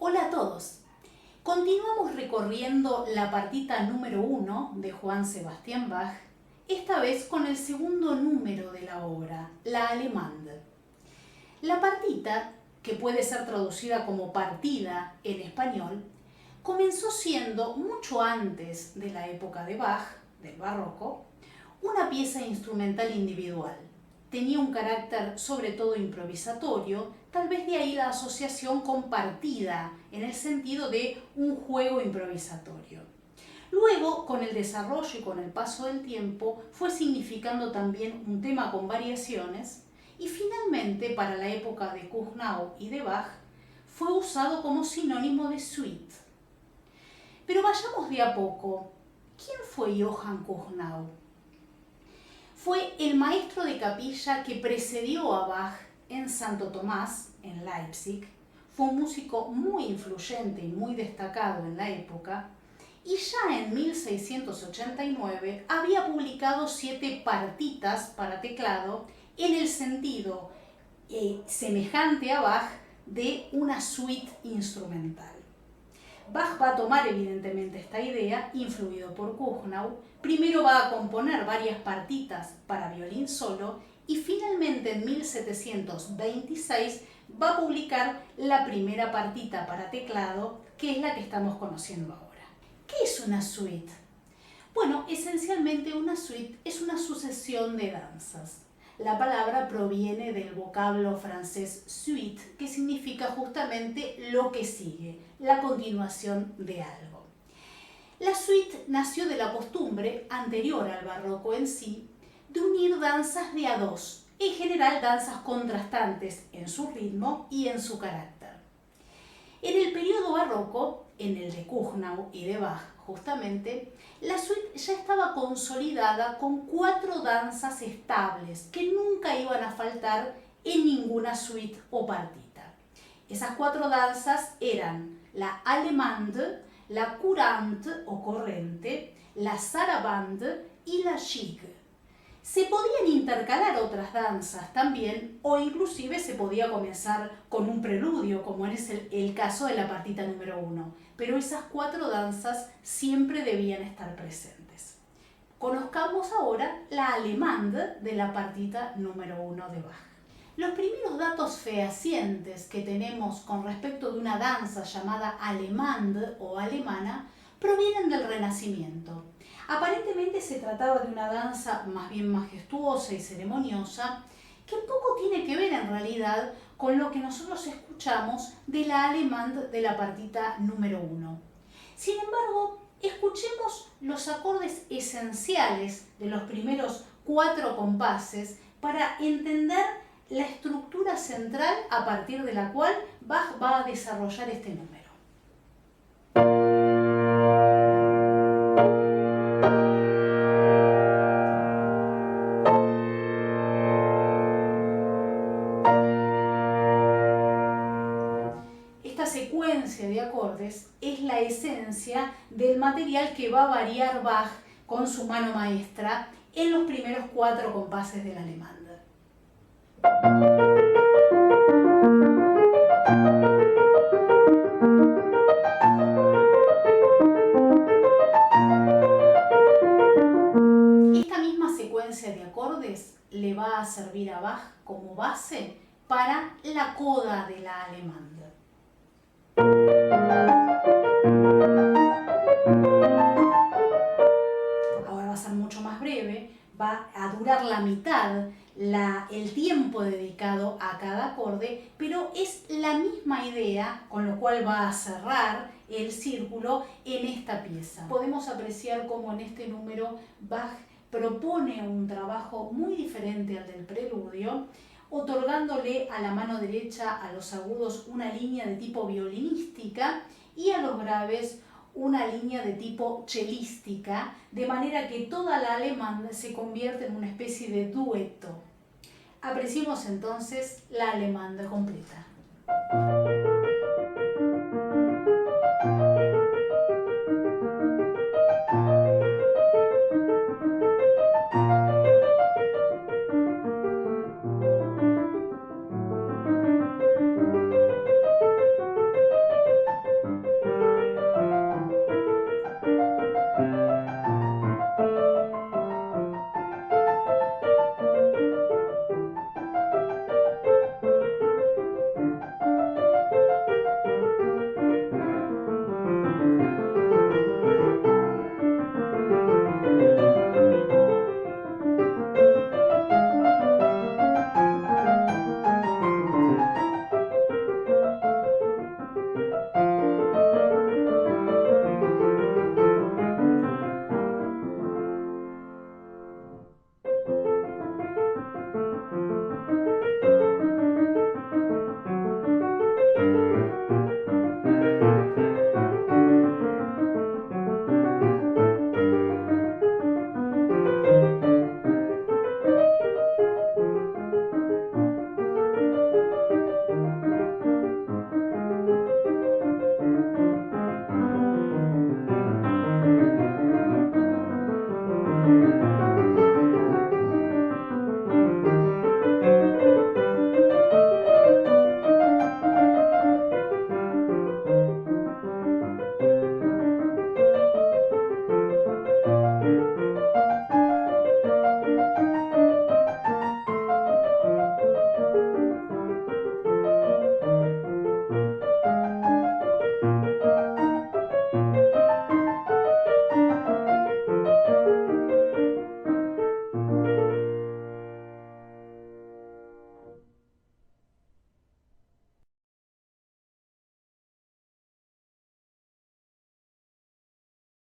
Hola a todos. Continuamos recorriendo la partita número 1 de Johann Sebastian Bach, esta vez con el segundo número de la obra, la Allemande. La partita, que puede ser traducida como partida en español, comenzó siendo, mucho antes de la época de Bach, del barroco, una pieza instrumental individual. Tenía un carácter sobre todo improvisatorio, tal vez de ahí la asociación con partida, en el sentido de un juego improvisatorio. Luego, con el desarrollo y con el paso del tiempo, fue significando también un tema con variaciones y finalmente, para la época de Kuhnau y de Bach, fue usado como sinónimo de suite. Pero vayamos de a poco. ¿Quién fue Johann Kuhnau? Fue el maestro de capilla que precedió a Bach en Santo Tomás, en Leipzig. Fue un músico muy influyente y muy destacado en la época, y ya en 1689 había publicado 7 partitas para teclado en el sentido semejante a Bach de una suite instrumental. Bach va a tomar evidentemente esta idea, influido por Kuhnau. Primero va a componer varias partitas para violín solo y finalmente en 1726 va a publicar la primera partita para teclado, que es la que estamos conociendo ahora. ¿Qué es una suite? Bueno, esencialmente una suite es una sucesión de danzas. La palabra proviene del vocablo francés suite, que significa justamente lo que sigue, la continuación de algo. La suite nació de la costumbre, anterior al barroco en sí, de unir danzas de a dos, en general danzas contrastantes en su ritmo y en su carácter. En el periodo barroco, en el de Kuhnau y de Bach justamente, la suite ya estaba consolidada con 4 danzas estables que nunca iban a faltar en ninguna suite o partita. Esas 4 danzas eran la Allemande, la Courante o corrente, la Sarabande y la Gigue. Se podían intercalar otras danzas también, o inclusive se podía comenzar con un preludio, como es el caso de la partita número 1, pero esas 4 danzas siempre debían estar presentes. Conozcamos ahora la Allemande de la partita número 1 de Bach. Los primeros datos fehacientes que tenemos con respecto de una danza llamada Allemande o alemana provienen del Renacimiento. Aparentemente se trataba de una danza más bien majestuosa y ceremoniosa, que poco tiene que ver en realidad con lo que nosotros escuchamos de la Allemande de la partita número 1. Sin embargo, escuchemos los acordes esenciales de los primeros 4 compases para entender la estructura central a partir de la cual Bach va a desarrollar este número. Esta secuencia de acordes es la esencia del material que va a variar Bach con su mano maestra en los primeros 4 compases del Allemande. Esta misma secuencia de acordes le va a servir a Bach como base para la coda de la Allemande. Ahora va a ser mucho más breve, va a durar la mitad el tiempo dedicado a cada acorde, pero es la misma idea, con lo cual va a cerrar el círculo en esta pieza. Podemos apreciar cómo en este número Bach propone un trabajo muy diferente al del preludio, otorgándole a la mano derecha a los agudos una línea de tipo violinística y a los graves una línea de tipo chelística, de manera que toda la Allemande se convierte en una especie de dueto. Apreciemos entonces la Allemande completa.